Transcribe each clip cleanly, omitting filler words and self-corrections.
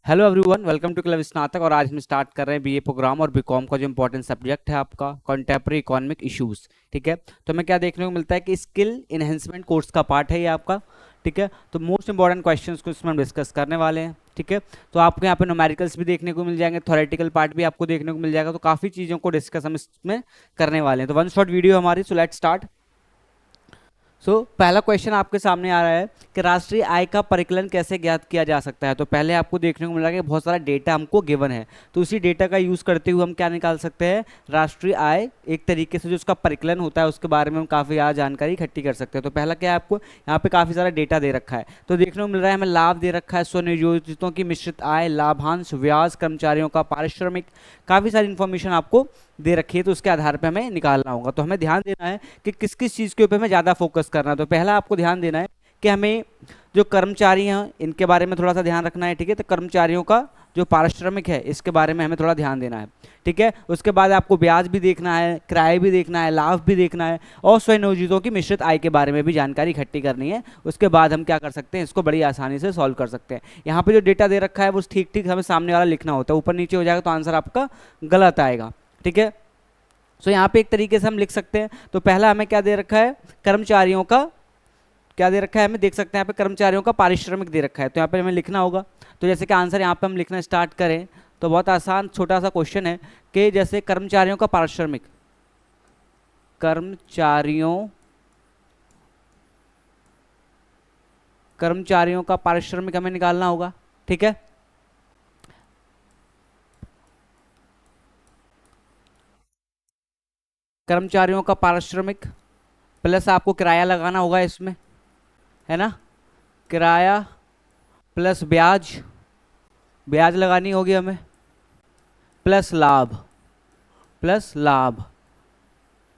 Hello everyone, welcome to club Snatak. और आज हम स्टार्ट कर रहे हैं बीए प्रोग्राम और बीकॉम का जो इंपॉर्टेंट सब्जेक्ट है आपका कंटेम्प्रेरी इकोनॉमिक इश्यूज। ठीक है, तो हमें क्या देखने को मिलता है कि स्किल इनहेंसमेंट कोर्स का पार्ट है ये आपका। ठीक है, तो मोस्ट इंपॉर्टेंट क्वेश्चंस को इसमें हम डिस्कस करने वाले हैं। ठीक है, तो आपको यहाँ पे न्यूमेरिकल्स भी देखने को मिल जाएंगे, थ्योरेटिकल पार्ट भी आपको देखने को मिल जाएगा, तो काफ़ी चीज़ों को डिस्कस हम इसमें करने वाले हैं। तो वन शॉट वीडियो हमारी, सो लेट्स स्टार्ट। पहला क्वेश्चन आपके सामने आ रहा है कि राष्ट्रीय आय का परिकलन कैसे ज्ञात किया जा सकता है। तो पहले आपको देखने को मिला कि बहुत सारा डेटा हमको गिवन है, तो उसी डेटा का यूज़ करते हुए हम क्या निकाल सकते हैं, राष्ट्रीय आय। एक तरीके से जो उसका परिकलन होता है उसके बारे में हम काफ़ी ज़्यादा जानकारी इकट्ठी कर सकते हैं। तो पहला क्या है, आपको यहाँ पे काफ़ी सारा डेटा दे रखा है। तो देखने को मिल रहा है हमें लाभ दे रखा है, स्वनियोजितों की मिश्रित आय, लाभांश, ब्याज, कर्मचारियों का पारिश्रमिक, काफ़ी सारी इन्फॉर्मेशन आपको दे रखी है। तो उसके आधार पर हमें निकालना होगा। तो हमें ध्यान देना है कि किस किस चीज़ के ऊपर हमें ज़्यादा फोकस करना है। तो पहला आपको ध्यान देना है कि हमें जो कर्मचारी हैं इनके बारे में थोड़ा सा ध्यान रखना है। ठीक है, तो कर्मचारियों का जो पारिश्रमिक है इसके बारे में हमें थोड़ा ध्यान देना है। ठीक है, उसके बाद आपको ब्याज भी देखना है, किराए भी देखना है, लाभ भी देखना है, और स्वनियोजितों की मिश्रित आय के बारे में भी जानकारी इकट्ठी करनी है। उसके बाद हम क्या कर सकते हैं, इसको बड़ी आसानी से सॉल्व कर सकते हैं। यहाँ पे जो डेटा दे रखा है वो ठीक ठीक हमें सामने वाला लिखना होता है, ऊपर नीचे हो जाएगा तो आंसर आपका गलत आएगा। ठीक है, यहाँ पे एक तरीके से हम लिख सकते हैं। तो पहला हमें क्या दे रखा है, कर्मचारियों का क्या दे रखा है, हमें देख सकते हैं यहाँ पे कर्मचारियों का पारिश्रमिक दे रखा है। तो यहाँ पे हमें लिखना होगा। तो जैसे कि आंसर यहाँ पे हम लिखना स्टार्ट करें तो बहुत आसान छोटा सा क्वेश्चन है कि जैसे कर्मचारियों का पारिश्रमिक, कर्मचारियों कर्मचारियों का पारिश्रमिक हमें निकालना होगा। ठीक है, कर्मचारियों का पारिश्रमिक प्लस आपको किराया लगाना होगा इसमें, है ना, किराया प्लस ब्याज, ब्याज लगानी होगी हमें, प्लस लाभ, प्लस लाभ,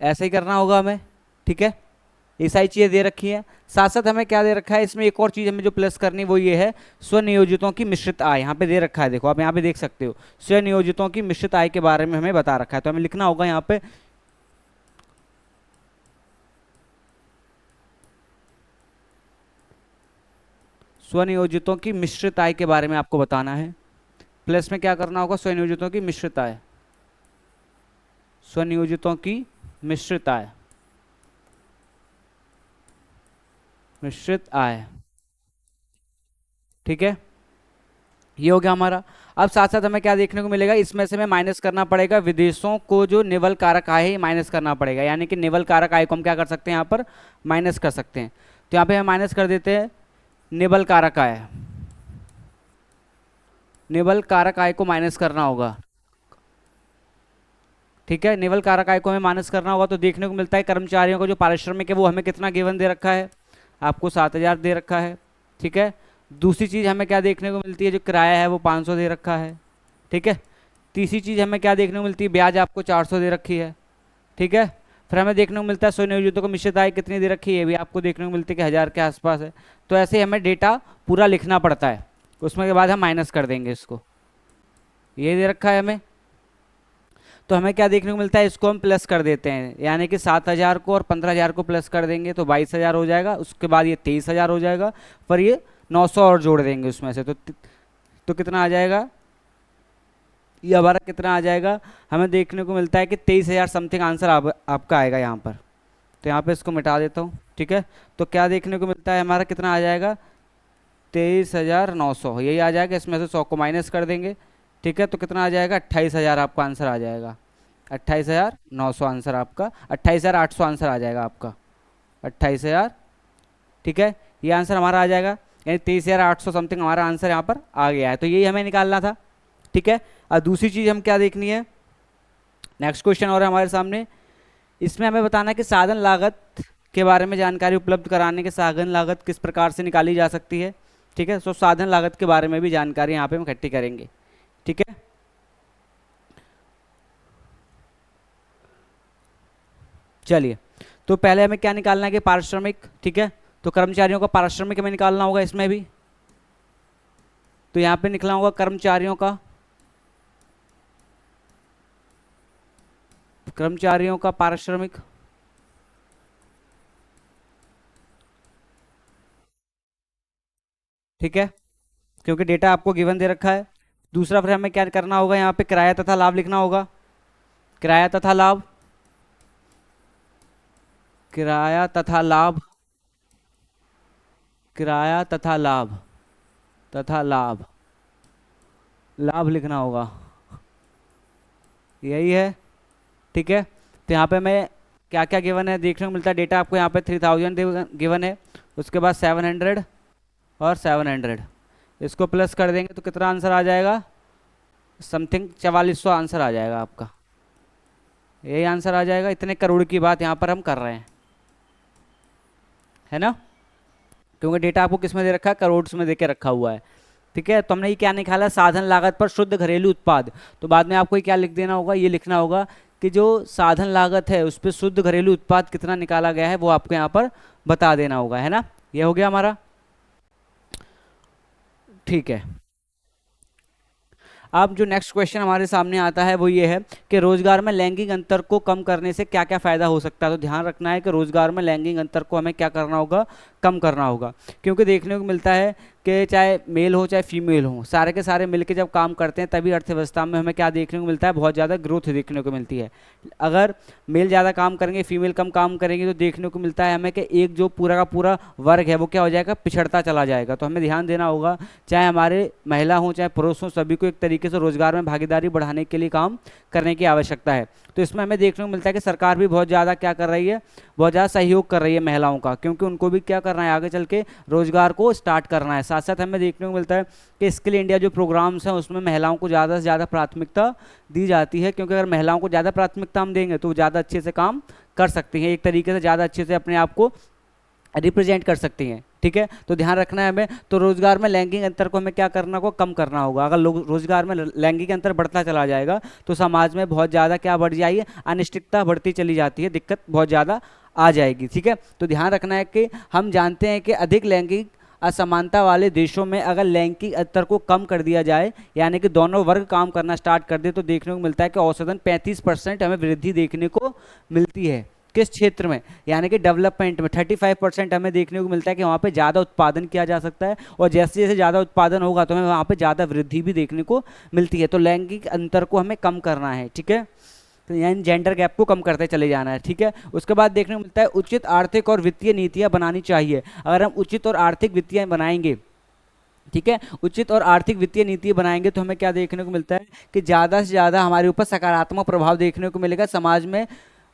ऐसे ही करना होगा हमें। ठीक है, ये सारी चीज़ें दे रखी हैं। साथ साथ हमें क्या दे रखा है, इसमें एक और चीज़ हमें जो प्लस करनी वो ये है, स्वनियोजितों की मिश्रित आय। यहाँ पे दे रखा है, देखो आप यहाँ पे देख सकते हो, स्वनियोजितों की मिश्रित आय के बारे में हमें बता रखा है। तो हमें लिखना होगा यहाँ पे स्वनियोजितों की मिश्रित आय के बारे में आपको बताना है। प्लस में क्या करना होगा, स्वनियोजितों की मिश्रित आय, स्वनियोजितों की मिश्रित आय, मिश्रित आय। ठीक है, ये हो गया हमारा। अब साथ साथ हमें क्या देखने को मिलेगा, इसमें से हमें माइनस करना पड़ेगा विदेशों को जो निवल कारक आय है, माइनस करना पड़ेगा। यानी कि निवल कारक आय को हम क्या कर सकते हैं, यहाँ पर माइनस कर सकते हैं। तो यहाँ पे हम माइनस कर देते हैं निवल कारक आय, निवल कारक आय को माइनस करना होगा। ठीक है, निवल कारक आय को हमें माइनस करना होगा। तो देखने को मिलता है कर्मचारियों का जो पारिश्रमिक है वो हमें कितना गिवन दे रखा है, आपको 7,000 दे रखा है। ठीक है, दूसरी चीज़ हमें क्या देखने को मिलती है, जो किराया है वो 500 दे रखा है। ठीक है, तीसरी चीज़ हमें क्या देखने को मिलती है, ब्याज आपको 400 दे रखी है। ठीक है, फिर हमें देखने को मिलता है स्वनियोजितों को मिश्रित आय कितनी दे रखी है, ये भी आपको देखने को मिलती है कि 1000 के आसपास है। तो ऐसे हमें डेटा पूरा लिखना पड़ता है, उसमें के बाद हम माइनस कर देंगे इसको, ये दे रखा है हमें। तो हमें क्या देखने को मिलता है, इसको हम प्लस कर देते हैं, यानी कि 7,000 को और 15,000 को प्लस कर देंगे तो 22,000 हो जाएगा। उसके बाद ये 23,000 हो जाएगा, पर ये 900 और जोड़ देंगे उसमें से, तो कितना आ जाएगा, ये हमारा कितना आ जाएगा, हमें देखने को मिलता है कि 23,000 समथिंग आंसर आपका आएगा यहाँ पर। तो यहाँ पे इसको मिटा देता हूँ। ठीक है, तो क्या देखने को मिलता है, हमारा कितना आ जाएगा, 23,900 यही आ जाएगा। इसमें से 100 को माइनस कर देंगे। ठीक है, तो कितना आ जाएगा, 28,000 आपका आंसर आ जाएगा। 28,900 आंसर आपका, 28,800 आंसर आ जाएगा आपका, 28,000। ठीक है, ये आंसर हमारा आ जाएगा, यानी 23,800 समथिंग हमारा आंसर यहाँ पर आ गया है। तो यही हमें निकालना था। ठीक है, अब दूसरी चीज़ हम क्या देखनी है, नेक्स्ट क्वेश्चन और है हमारे सामने। इसमें हमें बताना है कि साधन लागत के बारे में जानकारी उपलब्ध कराने के साधन लागत किस प्रकार से निकाली जा सकती है। ठीक है, साधन लागत के बारे में भी जानकारी यहाँ पे हम इकट्ठी करेंगे। ठीक है, चलिए, तो पहले हमें क्या निकालना है कि पारिश्रमिक। ठीक है, तो कर्मचारियों का पारिश्रमिक हमें निकालना होगा इसमें भी। तो यहाँ पे निकला होगा कर्मचारियों का पारिश्रमिक। ठीक है, क्योंकि डेटा आपको गिवन दे रखा है। दूसरा फिर हमें क्या करना होगा, यहाँ पे किराया तथा लाभ लिखना होगा। किराया तथा लाभ, किराया तथा लाभ, किराया तथा लाभ, तथा लाभ, लाभ लिखना होगा, यही है। ठीक है, तो यहाँ पे मैं क्या क्या गिवन है देखने को मिलता है, डेटा आपको यहाँ पे 3000 गिवन है, उसके बाद 700 और 700, इसको प्लस कर देंगे तो कितना आंसर आ जाएगा, समथिंग 4400 आंसर आ जाएगा आपका, यही आंसर आ जाएगा। इतने करोड़ की बात यहाँ पर हम कर रहे हैं, है ना, क्योंकि डेटा आपको किस में दे रखा है, करोड़ में दे के रखा हुआ है। ठीक है, तो हमने ये क्या निकाला, साधन लागत पर शुद्ध घरेलू उत्पाद। तो बाद में आपको ये क्या लिख देना होगा, ये लिखना होगा कि जो साधन लागत है उस पर शुद्ध घरेलू उत्पाद कितना निकाला गया है वो आपको यहाँ पर बता देना होगा, है ना। ये हो गया हमारा। ठीक है, अब जो नेक्स्ट क्वेश्चन हमारे सामने आता है वो ये है कि रोजगार में लैंगिक अंतर को कम करने से क्या क्या फायदा हो सकता है। तो ध्यान रखना है कि रोजगार में लैंगिक अंतर को हमें क्या करना होगा, कम करना होगा, क्योंकि देखने को मिलता है कि चाहे मेल हो चाहे फीमेल हो, सारे के सारे मिलकर जब काम करते हैं तभी अर्थव्यवस्था में हमें क्या देखने को मिलता है, बहुत ज़्यादा ग्रोथ देखने को मिलती है। अगर मेल ज़्यादा काम करेंगे फीमेल कम काम करेंगे तो देखने को मिलता है हमें कि एक जो पूरा का पूरा वर्ग है वो क्या हो जाएगा, पिछड़ता चला जाएगा। तो हमें ध्यान देना होगा, चाहे हमारे महिला हो चाहे पुरुष हो, सभी को एक तरीके से रोजगार में भागीदारी बढ़ाने के लिए काम करने की आवश्यकता है। तो इसमें हमें देखने को मिलता है कि सरकार भी बहुत ज़्यादा क्या कर रही है, बहुत ज़्यादा सहयोग कर रही है महिलाओं का, क्योंकि उनको भी क्या करना है, आगे चल के रोजगार को स्टार्ट करना है। साथ साथ हमें देखने को मिलता है कि स्किल इंडिया जो प्रोग्राम्स हैं उसमें महिलाओं को ज़्यादा से ज़्यादा प्राथमिकता दी जाती है, क्योंकि अगर महिलाओं को ज़्यादा प्राथमिकता हम देंगे तो वो ज़्यादा अच्छे से काम कर सकती हैं, एक तरीके से ज़्यादा अच्छे से अपने आप को रिप्रेजेंट कर सकती हैं। ठीक है, तो ध्यान रखना है हमें। तो रोजगार में लैंगिक अंतर को हमें क्या करना होगा, कम करना होगा। अगर लोग रोजगार में लैंगिक अंतर बढ़ता चला जाएगा तो समाज में बहुत ज़्यादा क्या बढ़ जाएगी, अनिश्चितता बढ़ती चली जाती है, दिक्कत बहुत ज़्यादा आ जाएगी। ठीक है, तो ध्यान रखना है कि हम जानते हैं कि अधिक लैंगिक असमानता वाले देशों में अगर लैंगिक अंतर को कम कर दिया जाए, यानी कि दोनों वर्ग काम करना स्टार्ट कर दे, तो देखने को मिलता है कि औसतन 35% हमें वृद्धि देखने को मिलती है। किस क्षेत्र में, यानी कि डेवलपमेंट में 35% हमें देखने को मिलता है कि वहाँ पे ज़्यादा उत्पादन किया जा सकता है, और जैसे जैसे ज़्यादा उत्पादन होगा तो हमें वहाँ पे ज़्यादा वृद्धि भी देखने को मिलती है। तो लैंगिक अंतर को हमें कम करना है। ठीक है, तो यानी जेंडर गैप को कम करते चले जाना है। ठीक है, उसके बाद देखने को मिलता है उचित आर्थिक और वित्तीय नीतियाँ बनानी चाहिए। अगर हम उचित और आर्थिक वित्तीय बनाएंगे, ठीक है, उचित और आर्थिक वित्तीय नीति बनाएंगे तो हमें क्या देखने को मिलता है कि ज़्यादा से ज़्यादा हमारे ऊपर सकारात्मक प्रभाव देखने को मिलेगा, समाज में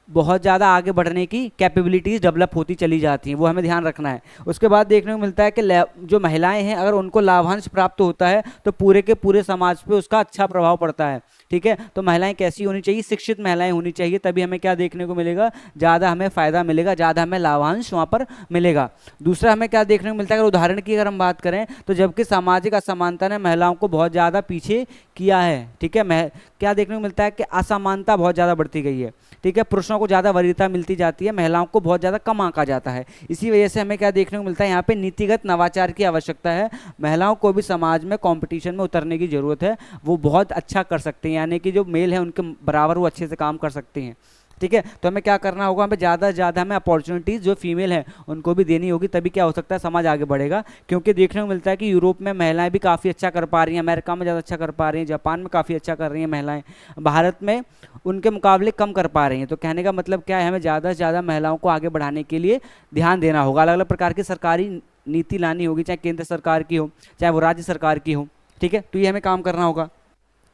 बहुत ज़्यादा आगे बढ़ने की कैपेबिलिटीज़ डेवलप होती चली जाती हैं, वो हमें ध्यान रखना है। उसके बाद देखने को मिलता है कि जो महिलाएं हैं अगर उनको लाभांश प्राप्त होता है तो पूरे के पूरे समाज पे उसका अच्छा प्रभाव पड़ता है। ठीक है, तो महिलाएं कैसी होनी चाहिए, शिक्षित महिलाएं होनी चाहिए, तभी हमें क्या देखने को मिलेगा, ज़्यादा हमें फ़ायदा मिलेगा, ज़्यादा हमें लाभांश वहाँ पर मिलेगा। दूसरा हमें क्या देखने को मिलता है, अगर उदाहरण की अगर हम बात करें तो जबकि सामाजिक असमानता ने महिलाओं को बहुत ज़्यादा पीछे किया है, ठीक है, क्या देखने को मिलता है कि असमानता बहुत ज़्यादा बढ़ती गई है। ठीक है, पुरुषों को ज़्यादा वरीयता मिलती जाती है, महिलाओं को बहुत ज़्यादा कम आंका जाता है। इसी वजह से हमें क्या देखने को मिलता है, यहाँ पे नीतिगत नवाचार की आवश्यकता है। महिलाओं को भी समाज में कंपटीशन में उतरने की ज़रूरत है, वो बहुत अच्छा कर सकते हैं, यानी कि जो मेल है उनके बराबर वो अच्छे से काम कर सकते हैं। ठीक है, तो हमें क्या करना होगा, हमें ज़्यादा से ज़्यादा हमें अपॉर्चुनिटीज़ जो फीमेल हैं उनको भी देनी होगी, तभी क्या हो सकता है, समाज आगे बढ़ेगा। क्योंकि देखने को मिलता है कि यूरोप में महिलाएं भी काफ़ी अच्छा कर पा रही हैं, अमेरिका में ज़्यादा अच्छा कर पा रही हैं, जापान में काफ़ी अच्छा कर रही हैं महिलाएं, भारत में उनके मुकाबले कम कर पा रही हैं। तो कहने का मतलब क्या है, हमें ज़्यादा से ज़्यादा महिलाओं को आगे बढ़ाने के लिए ध्यान देना होगा, अलग अलग प्रकार की सरकारी नीति लानी होगी, चाहे केंद्र सरकार की हो चाहे वो राज्य सरकार की हो। ठीक है, तो ये हमें काम करना होगा।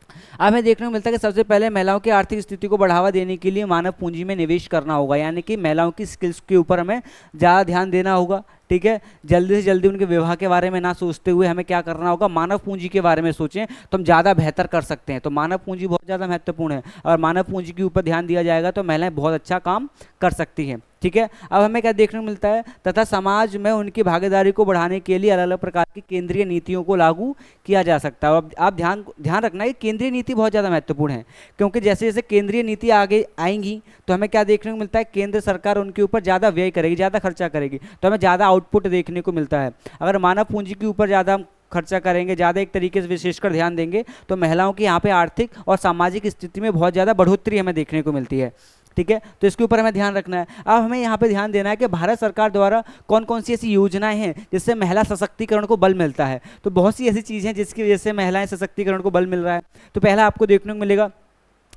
अब हमें देखने को मिलता है कि सबसे पहले महिलाओं की आर्थिक स्थिति को बढ़ावा देने के लिए मानव पूंजी में निवेश करना होगा, यानी कि महिलाओं की स्किल्स के ऊपर हमें ज़्यादा ध्यान देना होगा। ठीक है, जल्दी से जल्दी उनके विवाह के बारे में ना सोचते हुए हमें क्या करना होगा, मानव पूंजी के बारे में सोचें तो हम ज़्यादा बेहतर कर सकते हैं। तो मानव पूंजी बहुत ज़्यादा महत्वपूर्ण है, और मानव पूंजी के ऊपर ध्यान दिया जाएगा तो महिलाएं बहुत अच्छा काम कर सकती हैं। ठीक है, अब हमें क्या देखने को मिलता है, तथा समाज में उनकी भागीदारी को बढ़ाने के लिए अलग अलग प्रकार की केंद्रीय नीतियों को लागू किया जा सकता है। अब आप ध्यान रखना है कि केंद्रीय नीति बहुत ज़्यादा महत्वपूर्ण है, क्योंकि जैसे जैसे केंद्रीय नीति आगे आएंगी तो हमें क्या देखने को मिलता है, केंद्र सरकार उनके ऊपर ज़्यादा व्यय करेगी, ज़्यादा खर्चा करेगी, तो हमें ज़्यादा आउटपुट देखने को मिलता है। अगर मानव पूंजी के ऊपर ज़्यादा हम खर्चा करेंगे, ज़्यादा एक तरीके से विशेषकर ध्यान देंगे, तो महिलाओं की यहाँ पे आर्थिक और सामाजिक स्थिति में बहुत ज़्यादा बढ़ोतरी हमें देखने को मिलती है। ठीक है, तो इसके ऊपर हमें ध्यान रखना है। अब हमें यहाँ पे ध्यान देना है कि भारत सरकार द्वारा कौन कौन सी ऐसी योजनाएं हैं जिससे महिला सशक्तिकरण को बल मिलता है। तो बहुत सी ऐसी चीज़ें हैं जिसकी वजह से महिलाएं सशक्तिकरण को बल मिल रहा है। तो पहला आपको देखने को मिलेगा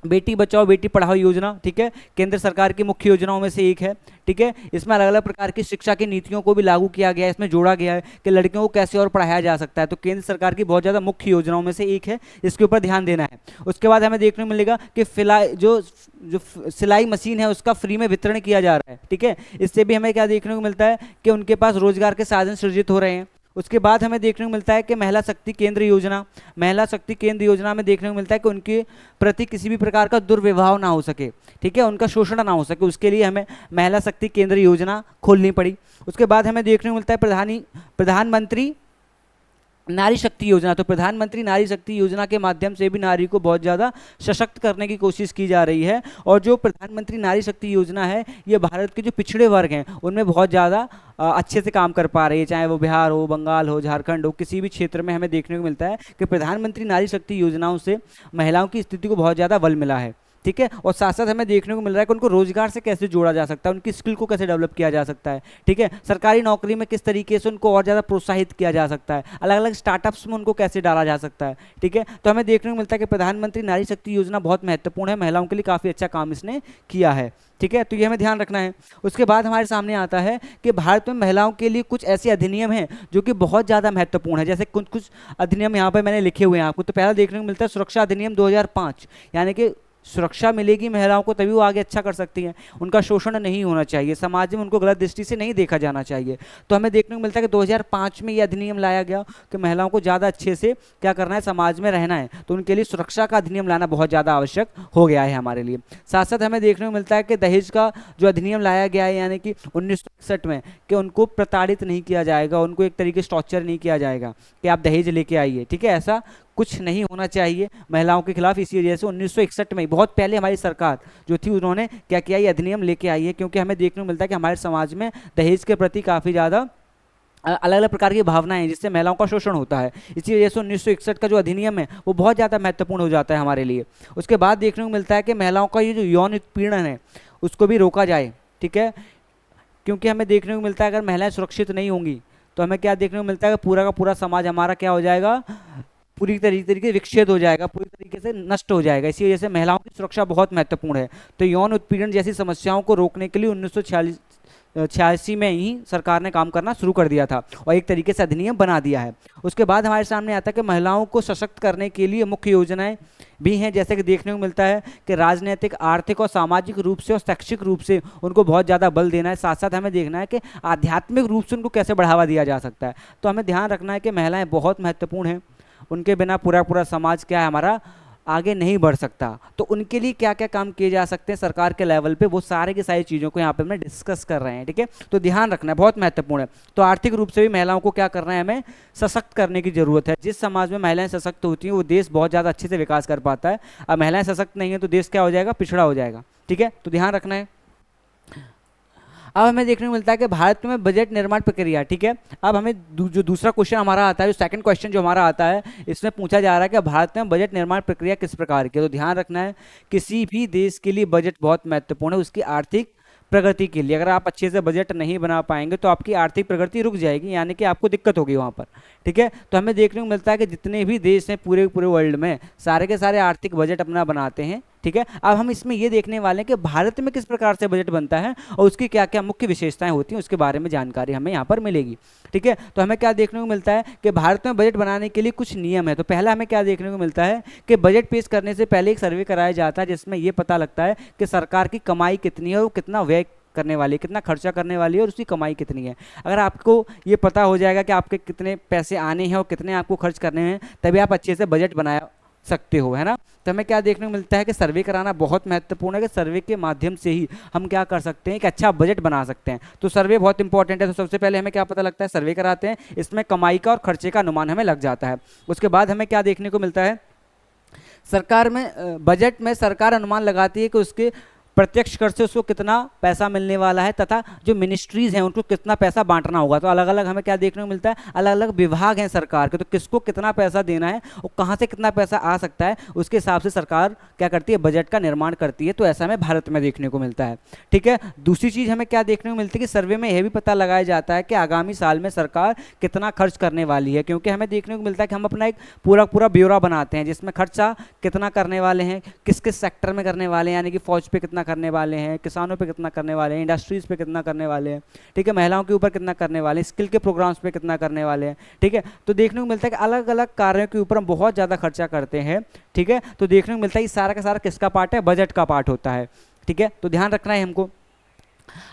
बेटी बचाओ बेटी पढ़ाओ योजना, ठीक है, केंद्र सरकार की मुख्य योजनाओं में से एक है। ठीक है, इसमें अलग अलग प्रकार की शिक्षा की नीतियों को भी लागू किया गया है, इसमें जोड़ा गया है कि लड़कियों को कैसे और पढ़ाया जा सकता है। तो केंद्र सरकार की बहुत ज़्यादा मुख्य योजनाओं में से एक है, इसके ऊपर ध्यान देना है। उसके बाद हमें देखने को मिलेगा कि जो सिलाई मशीन है उसका फ्री में वितरण किया जा रहा है। ठीक है, इससे भी हमें क्या देखने को मिलता है कि उनके पास रोजगार के साधन सृजित हो रहे हैं। उसके बाद हमें देखने को मिलता है कि महिला शक्ति केंद्र योजना, महिला शक्ति केंद्र योजना में देखने को मिलता है कि उनके प्रति किसी भी प्रकार का दुर्व्यवहार ना हो सके, ठीक है, उनका शोषण ना हो सके, उसके लिए हमें महिला शक्ति केंद्र योजना खोलनी पड़ी। उसके बाद हमें देखने को मिलता है प्रधानमंत्री नारी शक्ति योजना। तो प्रधानमंत्री नारी शक्ति योजना के माध्यम से भी नारी को बहुत ज़्यादा सशक्त करने की कोशिश की जा रही है। और जो प्रधानमंत्री नारी शक्ति योजना है ये भारत के जो पिछड़े वर्ग हैं उनमें बहुत ज़्यादा अच्छे से काम कर पा रही है, चाहे वो बिहार हो, बंगाल हो, झारखंड हो, किसी भी क्षेत्र में हमें देखने को मिलता है कि प्रधानमंत्री नारी शक्ति योजनाओं से महिलाओं की स्थिति को बहुत ज़्यादा बल मिला है। ठीक है, और साथ साथ हमें देखने को मिल रहा है कि उनको रोजगार से कैसे जोड़ा जा सकता है, उनकी स्किल को कैसे डेवलप किया जा सकता है। ठीक है, सरकारी नौकरी में किस तरीके से उनको और ज़्यादा प्रोत्साहित किया जा सकता है, अलग अलग स्टार्टअप्स में उनको कैसे डाला जा सकता है। ठीक है, तो हमें देखने को मिलता है कि प्रधानमंत्री नारी शक्ति योजना बहुत महत्वपूर्ण है, महिलाओं के लिए काफ़ी अच्छा काम इसने किया है। ठीक है, तो ये हमें ध्यान रखना है। उसके बाद हमारे सामने आता है कि भारत में महिलाओं के लिए कुछ ऐसे अधिनियम हैं जो कि बहुत ज़्यादा महत्वपूर्ण है। जैसे कुछ कुछ अधिनियम यहाँ पर मैंने लिखे हुए हैं आपको। तो पहला देखने को मिलता है सुरक्षा अधिनियम 2005, यानी कि सुरक्षा मिलेगी महिलाओं को तभी वो आगे अच्छा कर सकती हैं, उनका शोषण नहीं होना चाहिए, समाज में उनको गलत दृष्टि से नहीं देखा जाना चाहिए। तो हमें देखने को मिलता है कि 2005 में ये अधिनियम लाया गया कि महिलाओं को ज़्यादा अच्छे से क्या करना है, समाज में रहना है, तो उनके लिए सुरक्षा का अधिनियम लाना बहुत ज़्यादा आवश्यक हो गया है हमारे लिए। साथ साथ हमें देखने को मिलता है कि दहेज का जो अधिनियम लाया गया है, यानी कि 1961 में, कि उनको प्रताड़ित नहीं किया जाएगा, उनको एक तरीके से टॉर्चर नहीं किया जाएगा कि आप दहेज लेके आइए। ठीक है, ऐसा कुछ नहीं होना चाहिए महिलाओं के खिलाफ। इसी वजह से 1961 में, बहुत पहले हमारी सरकार जो थी उन्होंने क्या किया, ये अधिनियम लेके आई है, क्योंकि हमें देखने को मिलता है कि हमारे समाज में दहेज के प्रति काफ़ी ज़्यादा अलग अलग प्रकार की भावनाएं हैं जिससे महिलाओं का शोषण होता है। इसी वजह से 1961 का जो अधिनियम है वो बहुत ज़्यादा महत्वपूर्ण हो जाता है हमारे लिए। उसके बाद देखने को मिलता है कि महिलाओं का ये जो यौन उत्पीड़न है उसको भी रोका जाए। ठीक है, क्योंकि हमें देखने को मिलता है अगर महिलाएं सुरक्षित नहीं होंगी तो हमें क्या देखने को मिलता है कि पूरा का पूरा समाज हमारा क्या हो जाएगा, पूरी तरीके से विक्षेद हो जाएगा, पूरी तरीके से नष्ट हो जाएगा। इसी वजह से महिलाओं की सुरक्षा बहुत महत्वपूर्ण है। तो यौन उत्पीड़न जैसी समस्याओं को रोकने के लिए 1986 में ही सरकार ने काम करना शुरू कर दिया था और एक तरीके से अधिनियम बना दिया है। उसके बाद हमारे सामने आता है कि महिलाओं को सशक्त करने के लिए मुख्य योजनाएं भी हैं, जैसे कि देखने को मिलता है कि राजनीतिक, आर्थिक और सामाजिक रूप से और शैक्षिक रूप से उनको बहुत ज़्यादा बल देना है। साथ साथ हमें देखना है कि आध्यात्मिक रूप से उनको कैसे बढ़ावा दिया जा सकता है। तो हमें ध्यान रखना है कि महिलाएं बहुत महत्वपूर्ण हैं, उनके बिना पूरा पूरा समाज क्या है हमारा आगे नहीं बढ़ सकता। तो उनके लिए क्या क्या काम किए जा सकते हैं सरकार के लेवल पे, वो सारे की सारी चीज़ों को यहाँ पे हम डिस्कस कर रहे हैं। ठीक है, तो ध्यान रखना है, बहुत महत्वपूर्ण है। तो आर्थिक रूप से भी महिलाओं को क्या करना है, हमें सशक्त करने की जरूरत है। जिस समाज में महिलाएं सशक्त होती हैं वो देश बहुत ज़्यादा अच्छे से विकास कर पाता है। अब महिलाएं सशक्त नहीं है तो देश क्या हो जाएगा, पिछड़ा हो जाएगा। ठीक है, तो ध्यान रखना है। अब हमें देखने को मिलता है कि भारत में बजट निर्माण प्रक्रिया। ठीक है, अब हमें जो दूसरा क्वेश्चन हमारा आता है, जो सेकंड क्वेश्चन जो हमारा आता है, इसमें पूछा जा रहा है कि भारत में बजट निर्माण प्रक्रिया किस प्रकार की है। तो ध्यान रखना है, किसी भी देश के लिए बजट बहुत महत्वपूर्ण है उसकी आर्थिक प्रगति के लिए। अगर आप अच्छे से बजट नहीं बना पाएंगे तो आपकी आर्थिक प्रगति रुक जाएगी, यानी कि आपको दिक्कत होगी वहाँ पर। ठीक है, तो हमें देखने को मिलता है कि जितने भी देश हैं पूरे पूरे वर्ल्ड में सारे के सारे आर्थिक बजट अपना बनाते हैं। ठीक है, अब हम इसमें ये देखने वाले हैं कि भारत में किस प्रकार से बजट बनता है और उसकी क्या क्या मुख्य विशेषताएं होती हैं, उसके बारे में जानकारी हमें यहाँ पर मिलेगी। ठीक है, तो हमें क्या देखने को मिलता है कि भारत में बजट बनाने के लिए कुछ नियम है। तो पहला हमें क्या देखने को मिलता है कि बजट पेश करने से पहले एक सर्वे कराया जाता है जिसमें यह पता लगता है कि सरकार की कमाई कितनी है और कितना व्यय करने वाली है, कितना खर्चा करने वाली है और उसकी कमाई कितनी है। अगर आपको ये पता हो जाएगा कि आपके कितने पैसे आने हैं और कितने आपको खर्च करने हैं, तभी आप अच्छे से बजट बना सकते हो, है ना। तो हमें क्या देखने को मिलता है कि सर्वे कराना बहुत महत्वपूर्ण है, कि सर्वे के माध्यम से ही हम क्या कर सकते हैं, एक अच्छा बजट बना सकते हैं। तो सर्वे बहुत इंपॉर्टेंट है। तो सबसे पहले हमें क्या पता लगता है, सर्वे कराते हैं, इसमें कमाई का और खर्चे का अनुमान हमें लग जाता है। उसके बाद हमें क्या देखने को मिलता है, सरकार में बजट में सरकार अनुमान लगाती है कि उसके प्रत्यक्ष कर से उसको कितना पैसा मिलने वाला है, तथा जो मिनिस्ट्रीज हैं उनको कितना पैसा बांटना होगा। तो अलग अलग हमें क्या देखने को मिलता है, अलग अलग विभाग हैं सरकार के, तो किसको कितना पैसा देना है और कहाँ से कितना पैसा आ सकता है, उसके हिसाब से सरकार क्या करती है, बजट का निर्माण करती है। तो ऐसा हमें भारत में देखने को मिलता है। ठीक है, दूसरी चीज हमें क्या देखने को मिलती है कि सर्वे में यह भी पता लगाया जाता है कि आगामी साल में सरकार कितना खर्च करने वाली है, क्योंकि हमें देखने को मिलता है कि हम अपना एक पूरा पूरा ब्यौरा बनाते हैं जिसमें खर्चा कितना करने वाले हैं, किस किस सेक्टर में करने वाले हैं, यानी कि फौज पे कितना करने वाले हैं, किसानों पे कितना करने वाले हैं, इंडस्ट्रीज पे कितना करने वाले हैं, ठीक है, महिलाओं के ऊपर कितना करने वाले हैं, स्किल के प्रोग्राम्स पे कितना करने वाले हैं। ठीक है, तो देखने को मिलता है कि अलग अलग कार्यों के ऊपर हम बहुत ज़्यादा खर्चा करते हैं। ठीक है, तो देखने को मिलता है कि सारा का सारा किसका पार्ट है, बजट का पार्ट होता है। ठीक है, तो ध्यान रखना है हमको।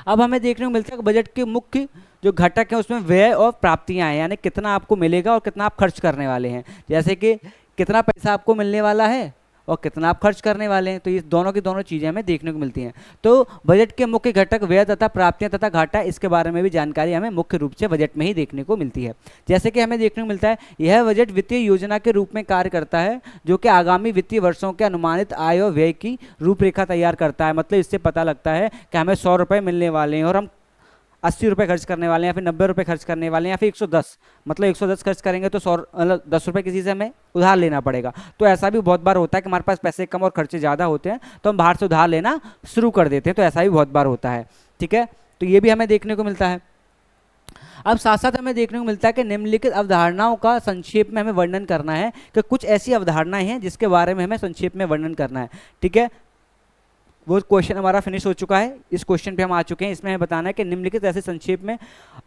अब हमें देखने को मिलता है कि बजट के मुख्य जो घटक है उसमें व्यय और प्राप्तियां हैं, यानी कितना आपको मिलेगा और कितना आप खर्च करने वाले हैं। जैसे कि कितना पैसा आपको मिलने वाला है और कितना आप खर्च करने वाले हैं, तो ये दोनों की दोनों चीज़ें हमें देखने को मिलती हैं। तो बजट के मुख्य घटक व्यय तथा प्राप्तियां तथा घाटा, इसके बारे में भी जानकारी हमें मुख्य रूप से बजट में ही देखने को मिलती है। जैसे कि हमें देखने को मिलता है, यह बजट वित्तीय योजना के रूप में कार्य करता है जो कि आगामी वित्तीय वर्षों के अनुमानित आय और व्यय की रूपरेखा तैयार करता है। मतलब इससे पता लगता है कि हमें 100 रुपये मिलने वाले हैं और हम 80 रुपये खर्च करने वाले हैं, या फिर 90 रुपये खर्च करने वाले हैं, या फिर 110, मतलब 110 खर्च करेंगे तो 100 मतलब 10 रुपये किसी से हमें उधार लेना पड़ेगा। तो ऐसा भी बहुत बार होता है कि हमारे पास पैसे कम और खर्चे ज़्यादा होते हैं तो हम बाहर से उधार लेना शुरू कर देते हैं, तो ऐसा भी बहुत बार होता है। ठीक है, तो ये भी हमें देखने को मिलता है। अब साथ साथ हमें देखने को मिलता है कि निम्नलिखित अवधारणाओं का संक्षेप में हमें वर्णन करना है, कि कुछ ऐसी अवधारणाएं हैं जिसके बारे में हमें संक्षेप में वर्णन करना है। ठीक है, वो क्वेश्चन हमारा फिनिश हो चुका है, इस क्वेश्चन पे हम आ चुके हैं। इसमें हमें बताना है कि निम्नलिखित ऐसे संक्षेप में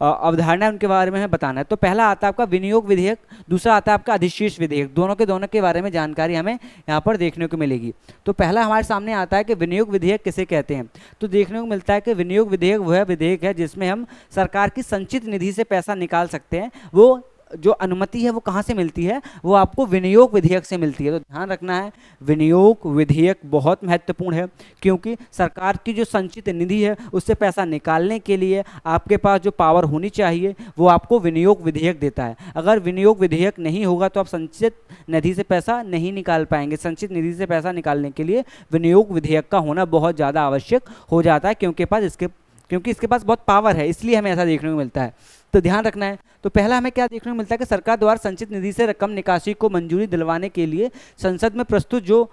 अवधारणा उनके बारे में हमें बताना है। तो पहला आता है आपका विनियोग विधेयक, दूसरा आता है आपका अधिशेष विधेयक। दोनों के बारे में जानकारी हमें यहाँ पर देखने को मिलेगी। तो पहला हमारे सामने आता है कि विनियोग विधेयक किसे कहते हैं। तो देखने को मिलता है कि विनियोग विधेयक वह विधेयक है जिसमें हम सरकार की संचित निधि से पैसा निकाल सकते हैं। वो जो अनुमति है वो कहाँ से मिलती है, वो आपको विनियोग विधेयक से मिलती है। तो ध्यान रखना है, विनियोग विधेयक बहुत महत्वपूर्ण है, क्योंकि सरकार की जो संचित निधि है उससे पैसा निकालने के लिए आपके पास जो पावर होनी चाहिए वो आपको विनियोग विधेयक देता है। अगर विनियोग विधेयक नहीं होगा तो आप संचित निधि से पैसा नहीं निकाल पाएंगे। संचित निधि से पैसा निकालने के लिए विनियोग विधेयक का होना बहुत ज़्यादा आवश्यक हो जाता है, क्योंकि इसके पास बहुत पावर है, इसलिए हमें ऐसा देखने को मिलता है। तो ध्यान रखना है। तो पहला हमें क्या देखने को मिलता है कि सरकार द्वारा संचित निधि से रकम निकासी को मंजूरी दिलवाने के लिए संसद में प्रस्तुत जो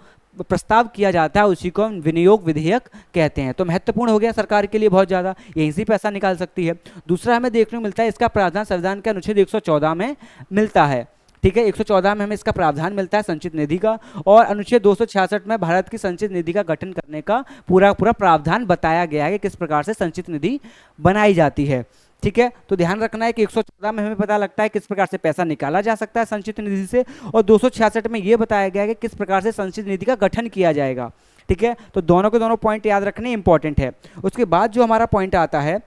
प्रस्ताव किया जाता है उसी को हम विनियोग विधेयक कहते हैं। तो महत्वपूर्ण हो गया सरकार के लिए बहुत ज़्यादा, यहीं से पैसा निकाल सकती है। दूसरा हमें देखने को मिलता है, इसका प्रावधान संविधान के अनुच्छेद 114 में मिलता है। ठीक है, 114 में हमें इसका प्रावधान मिलता है संचित निधि का, और अनुच्छेद 266 में भारत की संचित निधि का गठन करने का पूरा प्रावधान बताया गया है कि किस प्रकार से संचित निधि बनाई जाती है। ठीक है, तो ध्यान रखना है कि 114 में हमें पता लगता है किस प्रकार से पैसा निकाला जा सकता है संचित निधि से, और 266 में यह बताया गया है कि किस प्रकार से संचित निधि का गठन किया जाएगा। ठीक है, तो दोनों के दोनों पॉइंट याद रखने इंपॉर्टेंट है। उसके बाद जो हमारा पॉइंट आता है,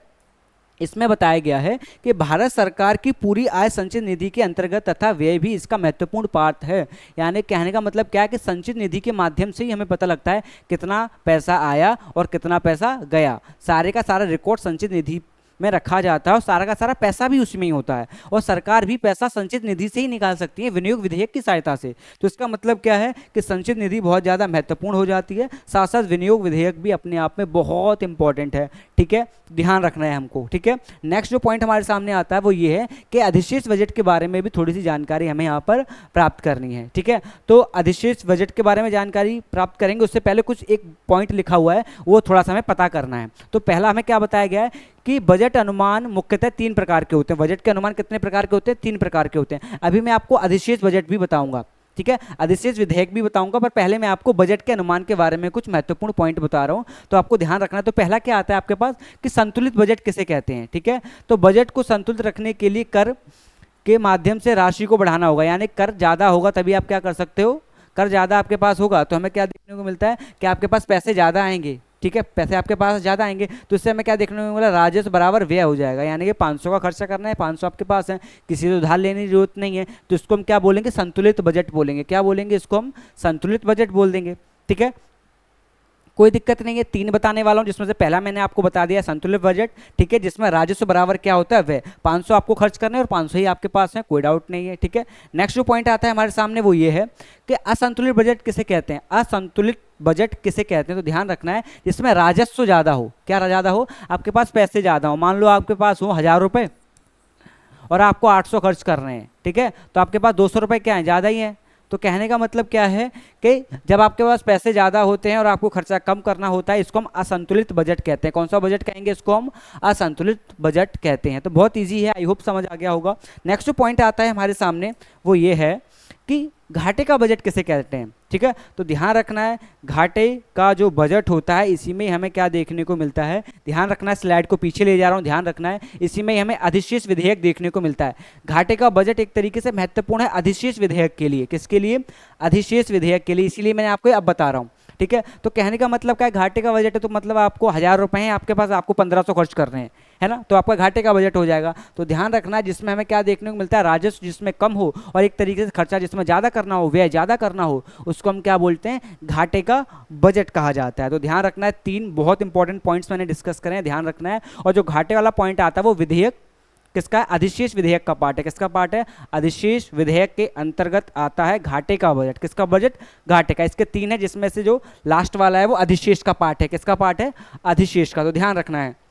इसमें बताया गया है कि भारत सरकार की पूरी आय संचित निधि के अंतर्गत तथा व्यय भी इसका महत्वपूर्ण पार्ट है। यानी कहने का मतलब क्या है कि संचित निधि के माध्यम से ही हमें पता लगता है कितना पैसा आया और कितना पैसा गया। सारे का सारा रिकॉर्ड संचित निधि में रखा जाता है और सारा का सारा पैसा भी उसमें ही होता है, और सरकार भी पैसा संचित निधि से ही निकाल सकती है विनियोग विधेयक की सहायता से। तो इसका मतलब क्या है कि संचित निधि बहुत ज़्यादा महत्वपूर्ण हो जाती है, साथ साथ विनियोग विधेयक भी अपने आप में बहुत इंपॉर्टेंट है। ठीक है, ध्यान रखना है हमको। ठीक है, नेक्स्ट जो पॉइंट हमारे सामने आता है वो ये है कि अधिशेष बजट के बारे में भी थोड़ी सी जानकारी हमें यहाँ पर प्राप्त करनी है। ठीक है, तो अधिशेष बजट के बारे में जानकारी प्राप्त करेंगे उससे पहले कुछ एक पॉइंट लिखा हुआ है वो थोड़ा सा हमें पता करना है। तो पहला हमें क्या बताया गया है कि बजट अनुमान मुख्यतः 3 प्रकार के होते हैं। बजट के अनुमान कितने प्रकार के होते हैं? 3 प्रकार के होते हैं। अभी मैं आपको अधिशेष बजट भी बताऊंगा, ठीक है, अधिशेष विधेयक भी बताऊंगा, पर पहले मैं आपको बजट के अनुमान के बारे में कुछ महत्वपूर्ण पॉइंट बता रहा हूं, तो आपको ध्यान रखना है। तो पहला क्या आता है आपके पास कि संतुलित बजट किसे कहते हैं। ठीक है, तो बजट को संतुलित रखने के लिए कर के माध्यम से राशि को बढ़ाना होगा, यानी कर ज़्यादा होगा तभी आप क्या कर सकते हो, कर ज़्यादा आपके पास होगा तो हमें क्या देखने को मिलता है कि आपके पास पैसे ज़्यादा आएंगे। ठीक है, पैसे आपके पास ज़्यादा आएंगे तो इससे हमें क्या देखने को मिला, राजस्व बराबर व्यय हो जाएगा। यानी कि 500 का खर्चा करना है, 500 आपके पास है, किसी से उधार लेने की जरूरत नहीं है, तो इसको हम क्या बोलेंगे, संतुलित बजट बोलेंगे। क्या बोलेंगे, इसको हम संतुलित बजट बोल देंगे। ठीक है, कोई दिक्कत नहीं है। 3 बताने वाला हूँ, जिसमें से पहला मैंने आपको बता दिया संतुलित बजट। ठीक है, जिसमें राजस्व बराबर क्या होता है, व्यय। 500 आपको खर्च करना है और 500 ही आपके पास है, कोई डाउट नहीं है। ठीक है, नेक्स्ट जो पॉइंट आता है हमारे सामने वो ये है कि असंतुलित बजट किसे कहते हैं। असंतुलित बजट किसे कहते हैं? तो ध्यान रखना है जिसमें राजस्व ज्यादा हो। क्या ज्यादा हो? आपके पास पैसे ज्यादा हो। मान लो आपके पास हो 1000 रुपए और आपको 800 खर्च कर रहे हैं, ठीक है, तो आपके पास 200 रुपए क्या है? ज्यादा ही है। तो कहने का मतलब क्या है कि जब आपके पास पैसे ज्यादा होते हैं और आपको खर्चा कम करना होता है, इसको हम असंतुलित बजट कहते हैं। कौन सा बजट कहेंगे? इसको हम असंतुलित बजट कहते हैं। तो बहुत इजी है, आई होप समझ आ गया होगा। नेक्स्ट जो पॉइंट आता है हमारे सामने वो ये है कि घाटे का बजट किसे कहते हैं, ठीक है। तो ध्यान रखना है घाटे का जो बजट होता है इसी में हमें क्या देखने को मिलता है, ध्यान रखना है, स्लाइड को पीछे ले जा रहा हूं, ध्यान रखना है, इसी में हमें अधिशेष विधेयक देखने को मिलता है। घाटे का बजट एक तरीके से महत्वपूर्ण है अधिशेष विधेयक के लिए। किसके लिए? अधिशेष विधेयक के लिए, इसीलिए मैंने आपको अब बता रहा हूं, ठीक है। तो कहने का मतलब क्या है, घाटे का बजट है तो मतलब आपको 1000 रुपए हैं आपके पास, आपको 1500 खर्च कर रहे हैं, है ना, तो आपका घाटे का बजट हो जाएगा। तो ध्यान रखना है जिसमें हमें क्या देखने को मिलता है, राजस्व जिसमें कम हो और एक तरीके से खर्चा जिसमें ज़्यादा करना हो, व्यय ज़्यादा करना हो, उसको हम क्या बोलते हैं? घाटे का बजट कहा जाता है। तो ध्यान रखना है, 3 बहुत इंपॉर्टेंट पॉइंट्स मैंने डिस्कस करें, ध्यान रखना है। और जो घाटे वाला पॉइंट आता है वो विधेयक किसका है? अधिशेष विधेयक का पार्ट है। किसका पार्ट है? अधिशेष विधेयक के अंतर्गत आता है घाटे का बजट। किसका बजट? घाटे का। इसके 3 है जिसमें से जो लास्ट वाला है वो अधिशेष का पार्ट है। किसका पार्ट है? अधिशेष का। तो ध्यान रखना है।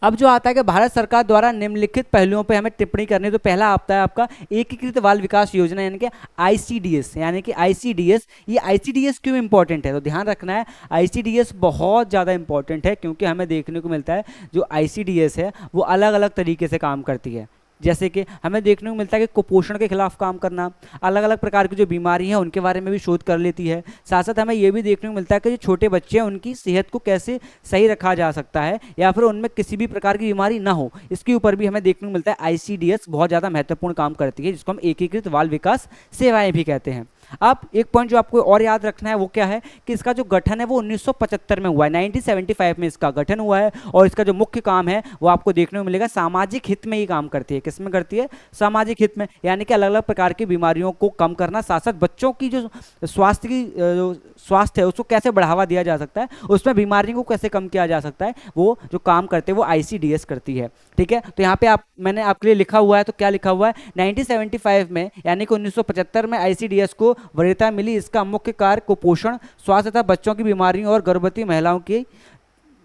अब जो आता है कि भारत सरकार द्वारा निम्नलिखित पहलुओं पे हमें टिप्पणी करनी है, तो पहला आता है आपका एकीकृत बाल विकास योजना यानी कि आईसीडीएस, यानी कि आईसीडीएस। ये आईसीडीएस क्यों इंपॉर्टेंट है? तो ध्यान रखना है आईसीडीएस बहुत ज़्यादा इंपॉर्टेंट है क्योंकि हमें देखने को मिलता है जो आईसीडीएस है वो अलग अलग तरीके से काम करती है। जैसे कि हमें देखने को मिलता है कि कुपोषण के खिलाफ काम करना, अलग अलग प्रकार की जो बीमारी हैं उनके बारे में भी शोध कर लेती है। साथ साथ हमें ये भी देखने को मिलता है कि जो छोटे बच्चे हैं उनकी सेहत को कैसे सही रखा जा सकता है या फिर उनमें किसी भी प्रकार की बीमारी ना हो, इसके ऊपर भी हमें देखने को मिलता है आईसीडीएस बहुत ज़्यादा महत्वपूर्ण काम करती है, जिसको हम एकीकृत बाल विकास सेवाएं भी कहते हैं। अब एक पॉइंट जो आपको और याद रखना है वो क्या है कि इसका जो गठन है वो 1975 में हुआ है, 1975 में इसका गठन हुआ है। और इसका जो मुख्य काम है वो आपको देखने को मिलेगा सामाजिक हित में ही काम करती है। किस में करती है? सामाजिक हित में, यानी कि अलग अलग प्रकार की बीमारियों को कम करना, साथ साथ बच्चों की जो स्वास्थ्य है उसको कैसे बढ़ावा दिया जा सकता है, उसमें बीमारियों को कैसे कम किया जा सकता है, वो जो काम करते हैं वो आईसीडीएस करती है, ठीक है। तो यहाँ पे मैंने आपके लिए लिखा हुआ है, तो क्या लिखा हुआ है? 1975 में यानी कि 1975 में आईसीडीएस को वरीयता मिली। इसका मुख्य कार्य कुपोषण, स्वास्थ्य तथा बच्चों की बीमारियों और गर्भवती महिलाओं के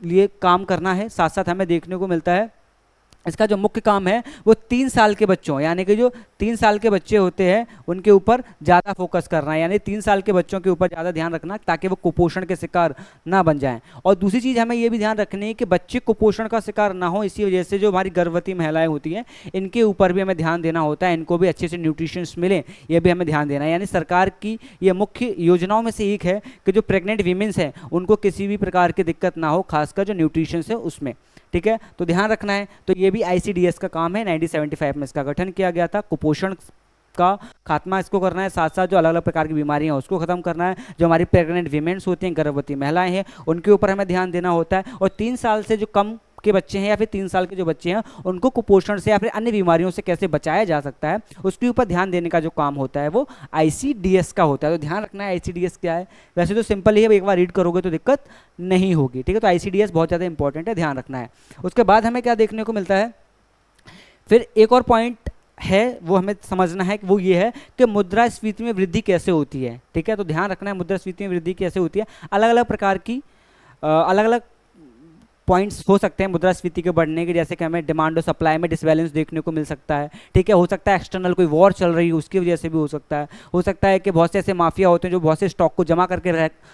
लिए काम करना है। साथ साथ हमें देखने को मिलता है इसका जो मुख्य काम है वो 3 साल के बच्चों, यानी कि जो 3 साल के बच्चे होते हैं उनके ऊपर ज़्यादा फोकस करना है, यानी 3 साल के बच्चों के ऊपर ज़्यादा ध्यान रखना ताकि वो कुपोषण के शिकार ना बन जाएं। और दूसरी चीज़ हमें ये भी ध्यान रखनी है कि बच्चे कुपोषण का शिकार ना हो, इसी वजह से जो हमारी गर्भवती महिलाएं होती हैं इनके ऊपर भी हमें ध्यान देना होता है, इनको भी अच्छे से न्यूट्रिशंस मिले, ये भी हमें ध्यान देना है। यानी सरकार की ये मुख्य योजनाओं में से एक है कि जो प्रेग्नेंट वीमेंस हैं उनको किसी भी प्रकार की दिक्कत ना हो, खासकर जो न्यूट्रिशन है उसमें, ठीक है। तो ध्यान रखना है। तो ये भी आईसीडीएस का काम है, 1975 में इसका गठन किया गया था। कुपोषण का खात्मा इसको करना है, साथ साथ जो अलग अलग प्रकार की बीमारियां हैं उसको खत्म करना है, जो हमारी प्रेग्नेंट वीमेंस होती हैं, गर्भवती महिलाएं हैं, उनके ऊपर हमें ध्यान देना होता है। और 3 साल से जो कम के बच्चे हैं या फिर 3 साल के जो बच्चे हैं उनको कुपोषण से या फिर अन्य बीमारियों से कैसे बचाया जा सकता है उसके ऊपर ध्यान देने का जो काम होता है वो आईसीडीएस का होता है। तो ध्यान रखना है आईसीडीएस क्या है। वैसे तो सिंपल ही है, एक बार रीड करोगे तो दिक्कत नहीं होगी, ठीक है। तो आईसीडीएस बहुत ज़्यादा इंपॉर्टेंट है, ध्यान रखना है। उसके बाद हमें क्या देखने को मिलता है, फिर एक और पॉइंट है वो हमें समझना है कि वो ये है कि मुद्रास्फीति में वृद्धि कैसे होती है, ठीक है। तो ध्यान रखना है मुद्रास्फीति में वृद्धि कैसे होती है। अलग अलग प्रकार की अलग अलग पॉइंट्स हो सकते हैं मुद्रास्फीति के बढ़ने के, जैसे कि हमें डिमांड और सप्लाई में डिसबैलेंस देखने को मिल सकता है, ठीक है। हो सकता है एक्सटर्नल कोई वॉर चल रही है उसकी वजह से भी हो सकता है कि बहुत से ऐसे माफिया होते हैं जो बहुत से स्टॉक को जमा करके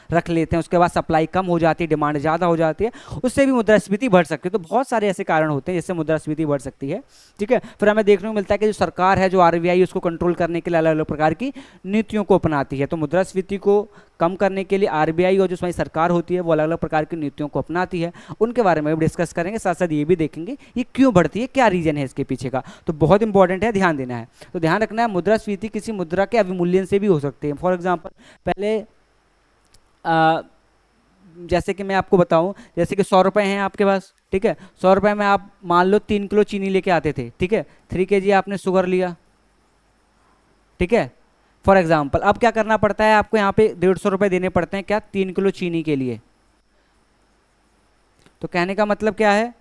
रख लेते हैं, उसके बाद सप्लाई कम हो जाती है, डिमांड ज़्यादा हो जाती है, उससे भी मुद्रास्फीति बढ़ सकती है। तो बहुत सारे ऐसे कारण होते हैं जिससे मुद्रास्फीति बढ़ सकती है, ठीक है। फिर हमें देखने को मिलता है कि जो सरकार है, जो आरबीआई, उसको कंट्रोल करने के लिए अलग अलग प्रकार की नीतियों को अपनाती है। तो मुद्रास्फीति को कम करने के लिए आरबीआई और जो हमारी सरकार होती है वो अलग अलग प्रकार की नीतियों को अपनाती है, उनके बारे में भी डिस्कस करेंगे। साथ साथ ये भी देखेंगे ये क्यों बढ़ती है, क्या रीजन है इसके पीछे का, तो बहुत इंपॉर्टेंट है, ध्यान देना है। तो ध्यान रखना है मुद्रास्फीति किसी मुद्रा के अवमूल्यन से भी हो सकती है। फॉर एग्जाम्पल पहले जैसे कि मैं आपको बताऊं, जैसे कि 100 रुपये हैं आपके पास, ठीक है। 100 रुपये में आप मान लो 3 किलो चीनी लेके आते थे, ठीक है। 3 kg आपने शुगर लिया, ठीक है, फॉर एग्जाम्पल। अब क्या करना पड़ता है आपको, यहाँ पे 150 रुपये देने पड़ते हैं, क्या, 3 किलो चीनी के लिए। तो कहने का मतलब क्या है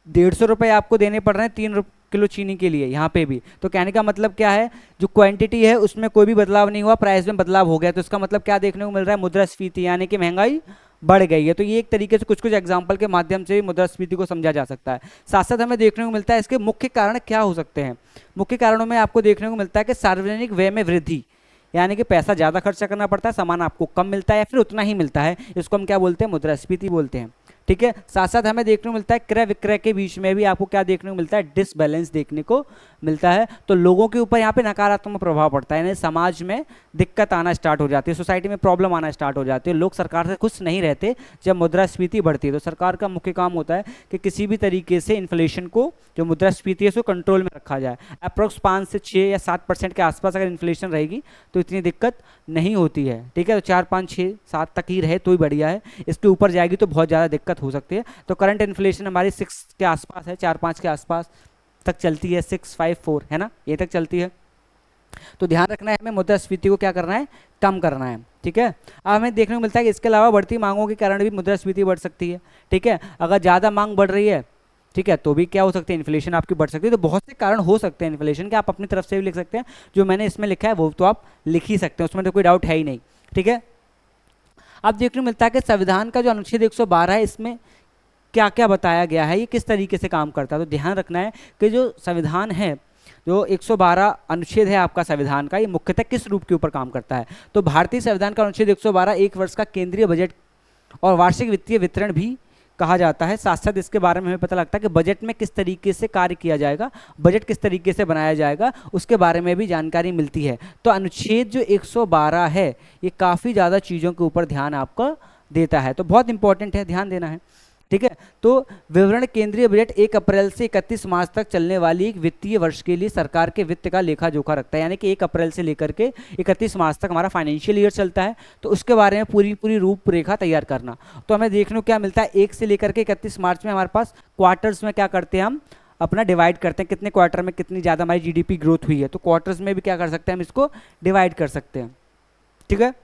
150 रुपये आपको देने पड़ रहे हैं 3 किलो चीनी के लिए यहाँ पे भी। तो कहने का मतलब क्या है, जो क्वांटिटी है उसमें कोई भी बदलाव नहीं हुआ, प्राइस में बदलाव हो गया, तो इसका मतलब क्या देखने को मिल रहा है, मुद्रास्फीति यानी कि महंगाई बढ़ गई है। तो ये एक तरीके से कुछ कुछ एग्जाम्पल के माध्यम से मुद्रास्फीति को समझा जा सकता है। साथ साथ हमें देखने को मिलता है इसके मुख्य कारण क्या हो सकते हैं। मुख्य कारणों में आपको देखने को मिलता है कि सार्वजनिक व्यय में वृद्धि, यानी कि पैसा ज़्यादा खर्चा करना पड़ता है, सामान आपको कम मिलता है या फिर उतना ही मिलता है, इसको हम क्या बोलते हैं, मुद्रास्फीति बोलते हैं। ठीक है, साथ साथ हमें देखने को मिलता है क्रय विक्रय के बीच में भी आपको क्या देखने को मिलता है, डिसबैलेंस देखने को मिलता है। तो लोगों के ऊपर यहाँ पे नकारात्मक प्रभाव पड़ता है, यानी समाज में दिक्कत आना स्टार्ट हो जाती है, सोसाइटी में प्रॉब्लम आना स्टार्ट हो जाती है, लोग सरकार से खुश नहीं रहते जब मुद्रास्फीति बढ़ती है। तो सरकार का मुख्य काम होता है कि किसी भी तरीके से इन्फ्लेशन को, जो मुद्रास्फीति है उसको कंट्रोल में रखा जाए। अप्रोक्स 5 से 6 या 7% के आसपास अगर इन्फ्लेशन रहेगी तो इतनी दिक्कत नहीं होती है। ठीक है, तो 4, 5, 6, 7 तक ही रहे तो ही बढ़िया है, इसके ऊपर जाएगी तो बहुत ज़्यादा दिक्कत हो सकती है। तो करंट इन्फ्लेशन हमारी 6 के आसपास है, 4-5 के आसपास तक चलती है, 654 है ना, ये तक चलती है। तो ध्यान रखना है, हमें मुद्रास्फीति को क्या करना है, कम करना है। ठीक है, अब हमें देखने को मिलता है कि इसके अलावा बढ़ती मांगों के कारण भी मुद्रास्फीति बढ़ सकती है। ठीक है, अगर ज़्यादा मांग बढ़ रही है, ठीक है, तो भी क्या हो सकती है, इन्फ्लेशन आपकी बढ़ सकती है। तो बहुत से कारण हो सकते हैं इन्फ्लेशन के, आप अपनी तरफ से भी लिख सकते हैं, जो मैंने इसमें लिखा है वो तो आप लिख ही सकते हैं, उसमें तो कोई डाउट है ही नहीं। ठीक है, अब देखने को मिलता है कि संविधान का जो अनुच्छेद 112 है, इसमें क्या क्या बताया गया है, ये किस तरीके से काम करता है। तो ध्यान रखना है कि जो संविधान है, जो 112 अनुच्छेद है आपका संविधान का, ये मुख्यतः किस रूप के ऊपर काम करता है। तो भारतीय संविधान का अनुच्छेद 112 एक वर्ष का केंद्रीय बजट और वार्षिक वित्तीय वितरण भी कहा जाता है। साथ साथ इसके बारे में हमें पता लगता है कि बजट में किस तरीके से कार्य किया जाएगा, बजट किस तरीके से बनाया जाएगा, उसके बारे में भी जानकारी मिलती है। तो अनुच्छेद जो 112 है, ये काफ़ी ज़्यादा चीज़ों के ऊपर ध्यान आपका देता है, तो बहुत इंपॉर्टेंट है, ध्यान देना है। ठीक है, तो विवरण केंद्रीय बजट 1 अप्रैल से 31 मार्च तक चलने वाली एक वित्तीय वर्ष के लिए सरकार के वित्त का लेखा जोखा रखता है, यानी कि 1 अप्रैल से लेकर के 31 मार्च तक हमारा फाइनेंशियल ईयर चलता है। तो उसके बारे में पूरी रूपरेखा तैयार करना। तो हमें देखने को क्या मिलता है, 1 से लेकर के 31 मार्च में हमारे पास क्वार्टर्स में क्या करते हैं, हम अपना डिवाइड करते हैं, कितने क्वार्टर में कितनी ज़्यादा हमारी जीडीपी ग्रोथ हुई है, तो क्वार्टर्स में भी क्या कर सकते हैं, हम इसको डिवाइड कर सकते हैं। ठीक है,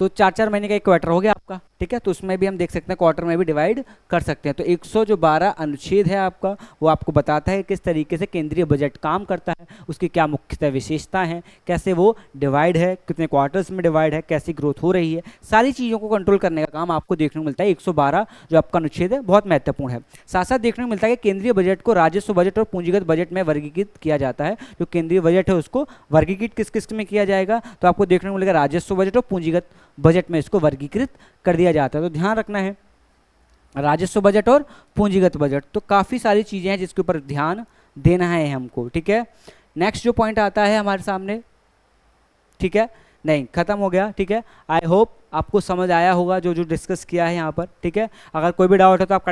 तो 4-4 महीने का एक क्वार्टर हो गया आपका। ठीक है, तो उसमें भी हम देख सकते हैं, क्वार्टर में भी डिवाइड कर सकते हैं। तो 112 अनुच्छेद है आपका, वो आपको बताता है किस तरीके से केंद्रीय बजट काम करता है, उसकी क्या मुख्यतः विशेषता हैं, कैसे वो डिवाइड है, कितने क्वार्टर्स में डिवाइड है, कैसी ग्रोथ हो रही है, सारी चीज़ों को कंट्रोल करने का काम आपको देखने को मिलता है। 112 जो आपका अनुच्छेद है बहुत महत्वपूर्ण है। साथ साथ देखने को मिलता है कि केंद्रीय बजट को राजस्व बजट और पूंजीगत बजट में वर्गीकृत किया जाता है। जो केंद्रीय बजट है उसको वर्गीकृत किस किस में किया जाएगा, तो आपको देखने को मिलेगा राजस्व बजट और पूंजीगत बजट में इसको वर्गीकृत कर दिया जाता है। तो ध्यान रखना है, राजस्व बजट और पूंजीगत बजट, तो काफ़ी सारी चीज़ें हैं जिसके ऊपर ध्यान देना है हमको। ठीक है, नेक्स्ट जो पॉइंट आता है हमारे सामने, ठीक है, नहीं खत्म हो गया। ठीक है, आई होप आपको समझ आया होगा जो जो डिस्कस किया है यहाँ पर। ठीक है, अगर कोई भी डाउट है तो आप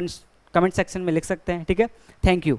कमेंट सेक्शन में लिख सकते हैं। ठीक है, थैंक यू।